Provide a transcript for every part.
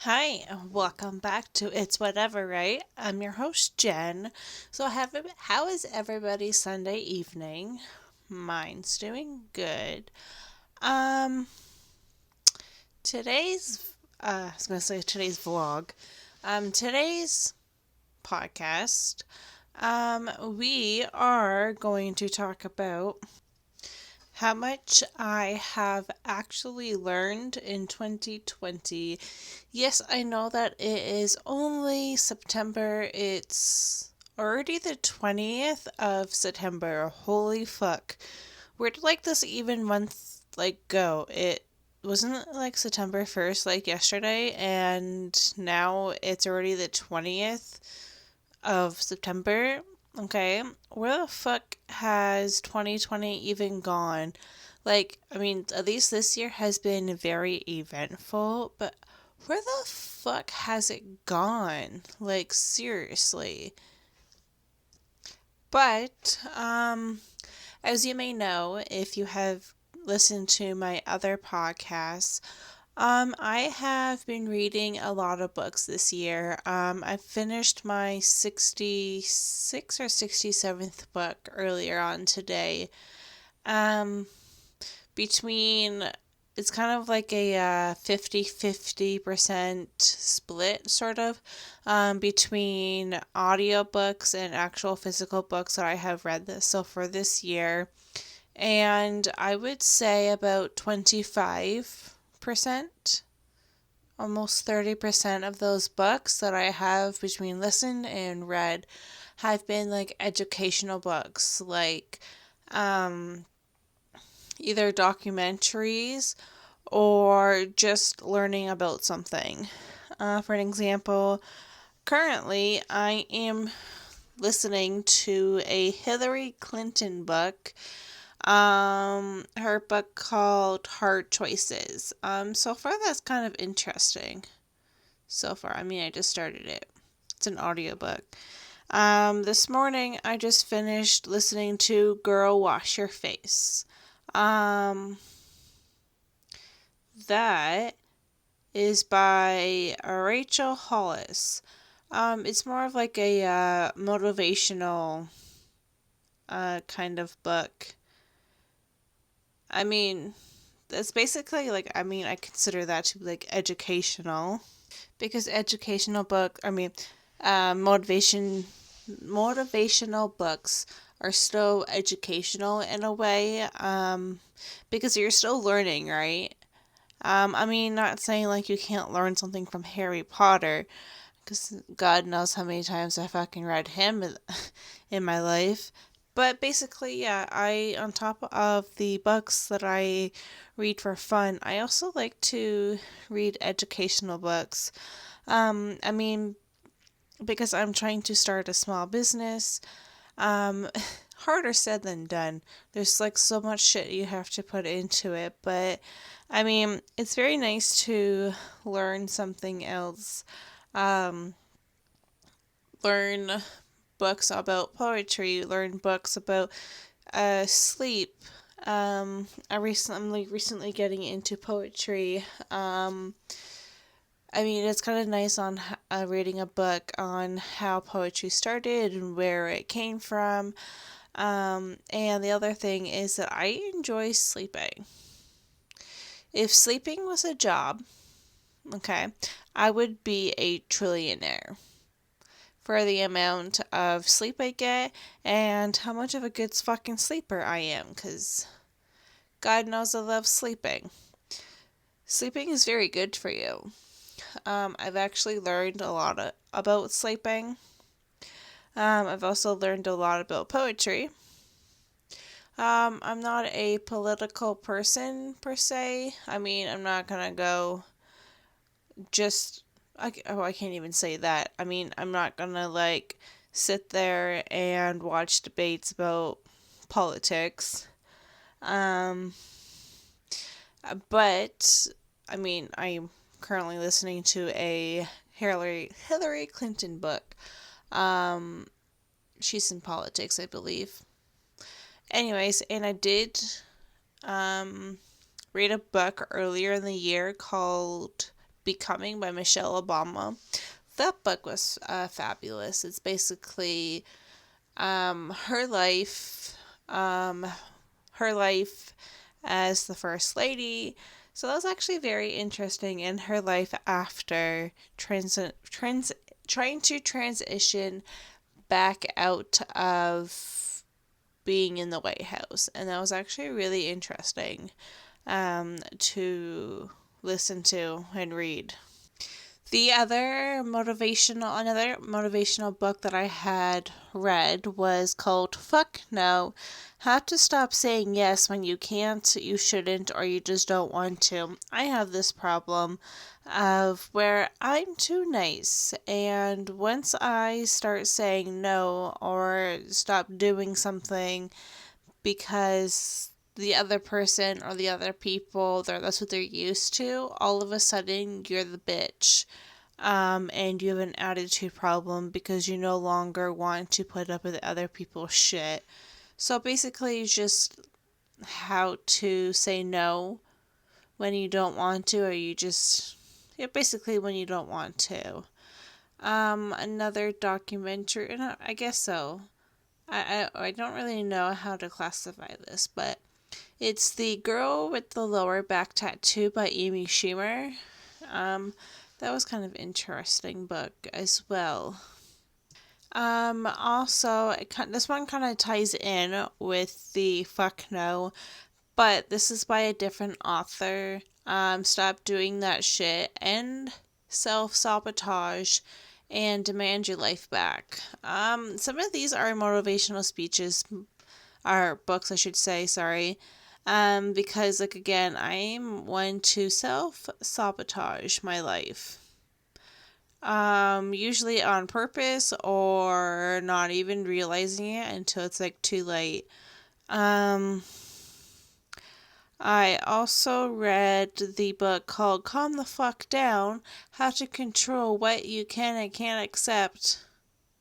Hi, welcome back to It's Whatever, right? I'm your host, Jen. How is everybody's Sunday evening? Mine's doing good. Um, I was going to say today's vlog. Today's podcast, we are going to talk about how much I have actually learned in 2020. Yes, I know that it is only September. It's already the 20th of September. Holy fuck. Where did this even month go? It wasn't like September 1st like yesterday, and now it's already the 20th of September. Okay, where the fuck has 2020 even gone? At least this year has been very eventful, but where the fuck has it gone? Seriously. But, as you may know, if you have listened to my other podcasts, I have been reading a lot of books this year. I finished my 66th or 67th book earlier on today. Um, between it's kind of like a 50-50% split, sort of, between audiobooks and actual physical books that I have read so for this year. And I would say about 25%, almost 30% of those books that I have between listened and read have been educational books, um, either documentaries or just learning about something. For an example, currently I am listening to a Hillary Clinton book. Her book called Hard Choices. So far that's kind of interesting. So far, I just started it. It's an audiobook. This morning I just finished listening to Girl Wash Your Face. Um, that is by Rachel Hollis. It's more of like a motivational kind of book. I mean, that's basically I consider that to be educational, because educational book, motivational books are still educational in a way, because you're still learning, right? Not saying you can't learn something from Harry Potter, because God knows how many times I fucking read him in my life. But basically, yeah, on top of the books that I read for fun, I also like to read educational books. Um, I mean, because I'm trying to start a small business, um, harder said than done. There's so much shit you have to put into it, but it's very nice to learn something else. Um, learn books about poetry, learn books about sleep. I'm recently getting into poetry. It's kind of nice on reading a book on how poetry started and where it came from. And the other thing is that I enjoy sleeping. If sleeping was a job, okay, I would be a trillionaire for the amount of sleep I get and how much of a good fucking sleeper I am, because God knows I love sleeping. Sleeping is very good for you. I've actually learned a lot about sleeping. I've also learned a lot about poetry. I'm not a political person per se. I'm not gonna go just. I can't even say that. I'm not gonna sit there and watch debates about politics. Um, but I'm currently listening to a Hillary Clinton book. Um, she's in politics, I believe. Anyways, and I did um read a book earlier in the year called Becoming by Michelle Obama. That book was fabulous. It's basically her life, um, her life as the first lady. So that was actually very interesting in her life after trying to transition back out of being in the White House. And that was actually really interesting to listen to and read. Another motivational book that I had read was called Fuck No, How to Stop Saying Yes When You Can't, You Shouldn't, or You Just Don't Want to. I have this problem of where I'm too nice, and once I start saying no or stop doing something because the other person or the other people, that's what they're used to, all of a sudden you're the bitch. And you have an attitude problem because you no longer want to put up with other people's shit. So basically, just how to say no when you don't want to, or basically when you don't want to. Another documentary, and I guess so. I don't really know how to classify this, but it's The Girl with the Lower Back Tattoo by Amy Schumer. That was kind of interesting book as well. Also, this one kind of ties in with the Fuck No, but this is by a different author. Stop doing that shit and self-sabotage and demand your life back. Some of these are motivational speeches, or books, I should say, sorry. Because, like, again, I'm one to self-sabotage my life. Usually on purpose or not even realizing it until it's like too late. Um, I also read the book called Calm the Fuck Down, How to Control What You Can and Can't Accept.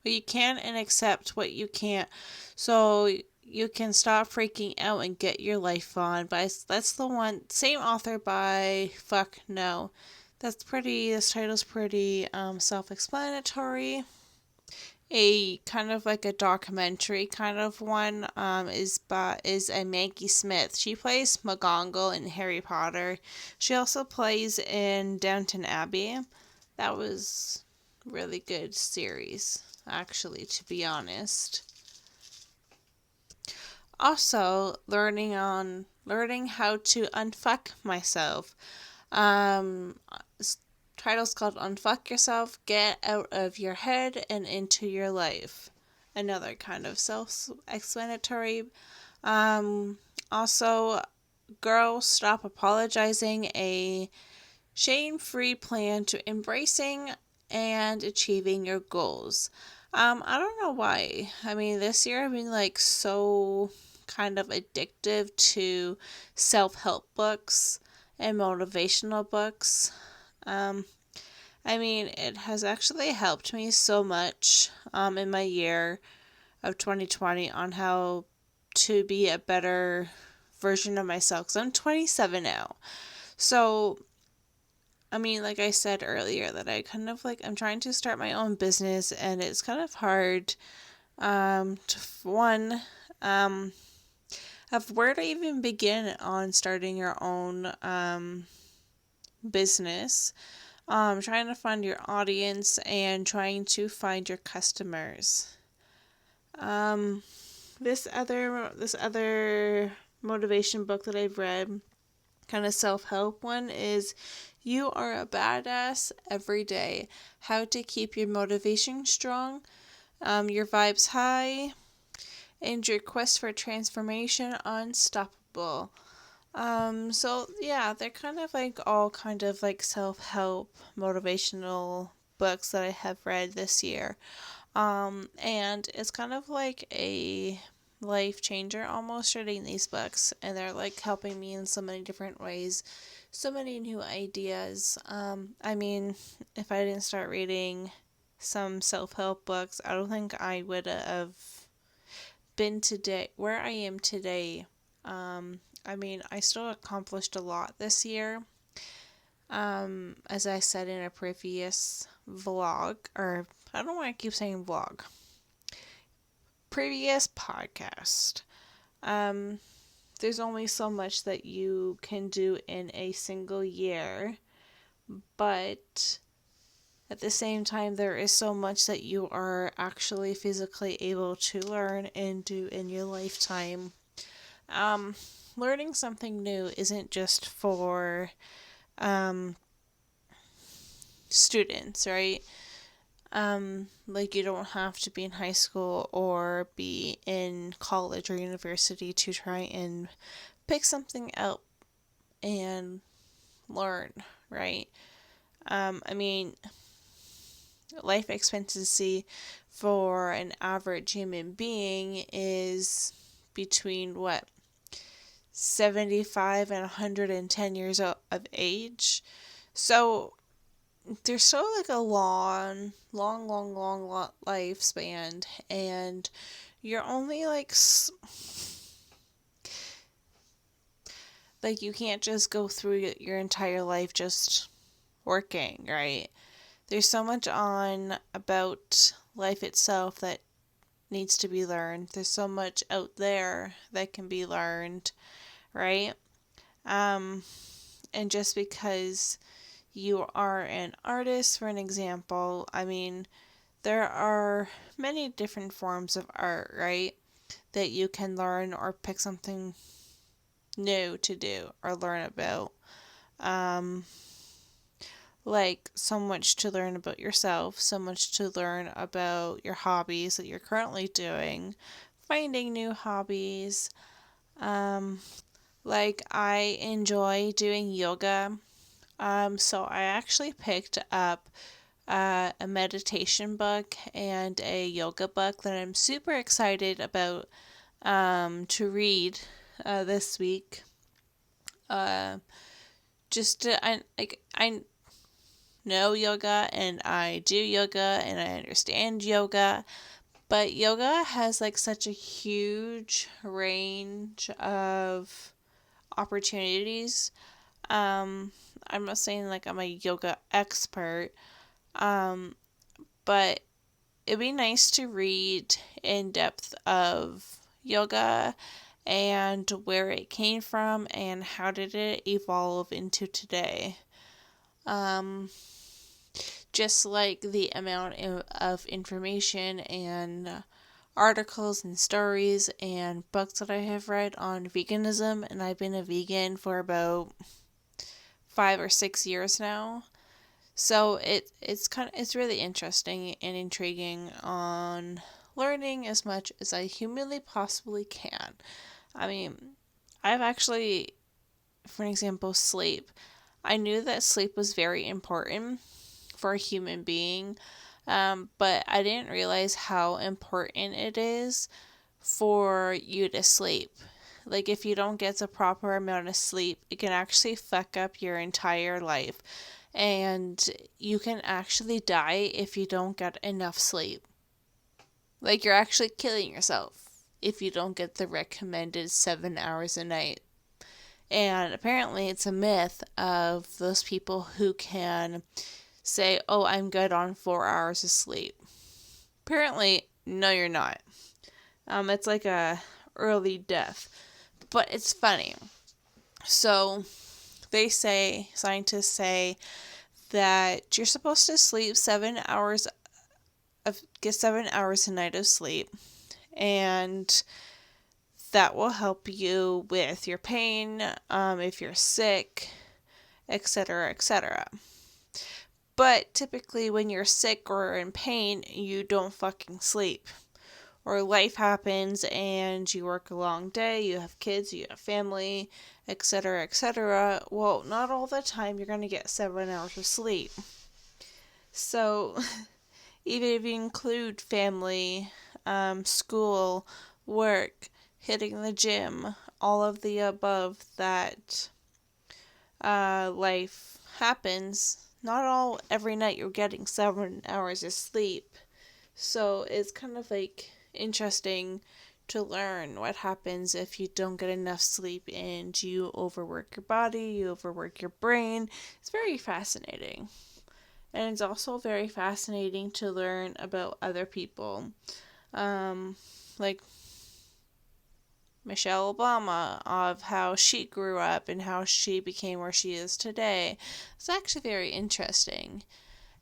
What you can and accept what you can't. So you can stop freaking out and get your life on. But that's the one, same author by Fuck No. This title's pretty self-explanatory. A kind of like a documentary kind of one is a Maggie Smith. She plays McGonagall in Harry Potter. She also plays in Downton Abbey. That was really good series, actually, to be honest. Also, learning how to unfuck myself. Um, Title's called Unfuck Yourself, Get Out of Your Head and Into Your Life. Another kind of self-explanatory. Also, Girl, Stop Apologizing, a shame-free plan to embracing and achieving your goals. I don't know why. I mean, this year I've been like so kind of addictive to self-help books and motivational books. I mean, it has actually helped me so much in my year of 2020 on how to be a better version of myself. Because I'm 27 now. So, I mean, like I said earlier, that I'm trying to start my own business, and it's kind of hard of where to even begin on starting your own business. Trying to find your audience and trying to find your customers. Um, this other motivation book that I've read, kind of self-help one, is You Are a Badass Every Day. How to Keep Your Motivation Strong, Your Vibes High, and Your Quest for Transformation Unstoppable. So yeah, they're kind of like all kind of like self-help motivational books that I have read this year. And it's kind of like a life changer almost reading these books, and they're like helping me in so many different ways, so many new ideas. I mean, if I didn't start reading some self-help books, I don't think I would have been today where I am today. I mean, I still accomplished a lot this year. As I said in a previous vlog, or I don't know why I keep saying vlog, previous podcast, um, there's only so much that you can do in a single year, but at the same time, there is so much that you are actually physically able to learn and do in your lifetime. Um, Learning something new isn't just for students, right? Like you don't have to be in high school or be in college or university to try and pick something up and learn, right? I mean, life expectancy for an average human being is between 75 and 110 years of age. So there's still like a long lifespan, and you're only like you can't just go through your entire life just working, right? There's so much on about life itself that needs to be learned. There's so much out there that can be learned, right? Um, and just because you are an artist, for an example, I mean, there are many different forms of art, right? That you can learn or pick something new to do or learn about. Um, like so much to learn about yourself, so much to learn about your hobbies that you're currently doing, finding new hobbies. Um, like I enjoy doing yoga. So I actually picked up a meditation book and a yoga book that I'm super excited about to read this week. Uh, I know yoga and I do yoga and I understand yoga, but yoga has like such a huge range of opportunities. Um, I'm not saying like I'm a yoga expert, um, but it'd be nice to read in depth of yoga and where it came from and how did it evolve into today. Um, just like the amount of information and articles and stories and books that I have read on veganism, and I've been a vegan for about 5 or 6 years now. So it's really interesting and intriguing on learning as much as I humanly possibly can. I mean, I've actually, for an example, sleep. I knew that sleep was very important for a human being, but I didn't realize how important it is for you to sleep. Like, if you don't get the proper amount of sleep, it can actually fuck up your entire life. And you can actually die if you don't get enough sleep. Like, you're actually killing yourself if you don't get the recommended 7 hours a night. And apparently, it's a myth of those people who can say, oh, I'm good on 4 hours of sleep. Apparently, no, you're not. It's like a early death. But it's funny. So, scientists say that you're supposed to sleep 7 hours get 7 hours a night of sleep, and that will help you with your pain, if you're sick, etc., etc. But typically, when you're sick or in pain, you don't fucking sleep. Or life happens and you work a long day, you have kids, you have family, etc., etc. Well, not all the time you're going to get 7 hours of sleep. So, even if you include family, school, work, hitting the gym, all of the above that life happens, not all every night you're getting 7 hours of sleep. So it's kind of like interesting to learn what happens if you don't get enough sleep and you overwork your body, you overwork your brain. It's very fascinating. And it's also very fascinating to learn about other people. Like Michelle Obama, of how she grew up and how she became where she is today. It's actually very interesting.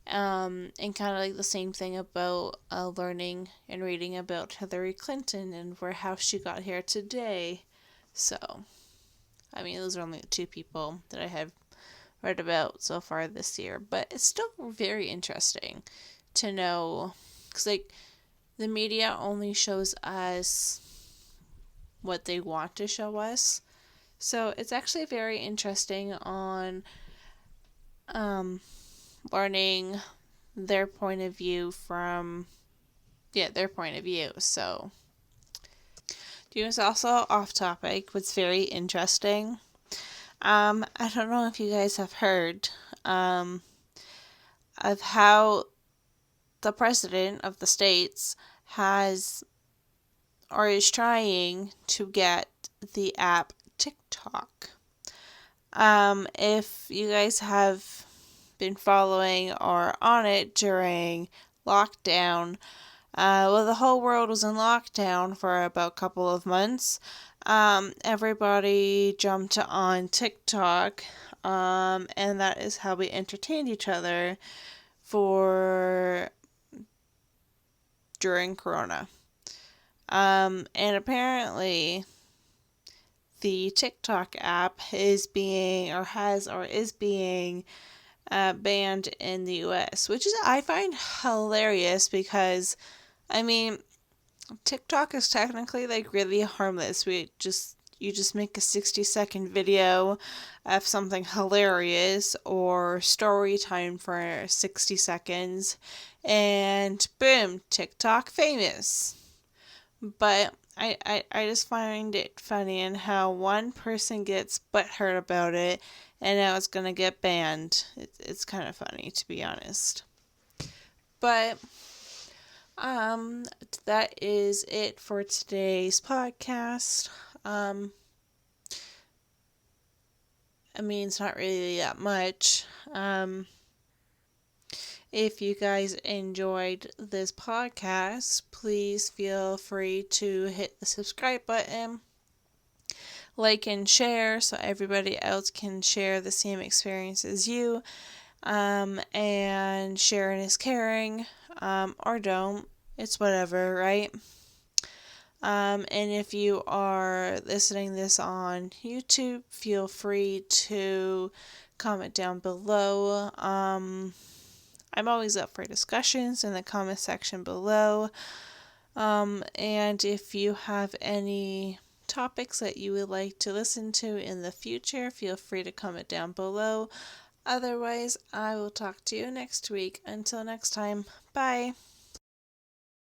And kind of like the same thing about learning and reading about Hillary Clinton and how she got here today. So, I mean, those are only the two people that I have read about so far this year, but it's still very interesting to know, because like the media only shows us what they want to show us. So it's actually very interesting on learning their point of view from their point of view. So was also off topic. What's very interesting. I don't know if you guys have heard of how the president of the States has or is trying to get the app TikTok. If you guys have been following or on it during lockdown, the whole world was in lockdown for about a couple of months. Everybody jumped on TikTok, and that is how we entertained each other during Corona. And apparently the TikTok app is being banned in the US, which is I find hilarious because, I mean, TikTok is technically like really harmless. You just make a 60-second video of something hilarious or story time for 60 seconds and boom, TikTok famous. But I just find it funny in how one person gets butthurt about it and now it's gonna get banned. It's kind of funny, to be honest. But that is it for today's podcast. I mean, it's not really that much. If you guys enjoyed this podcast, please feel free to hit the subscribe button, like and share so everybody else can share the same experience as you. And sharing is caring, or don't. It's whatever, right? And if you are listening this on YouTube, feel free to comment down below. I'm always up for discussions in the comment section below. And if you have any topics that you would like to listen to in the future, feel free to comment down below. Otherwise, I will talk to you next week. Until next time, bye.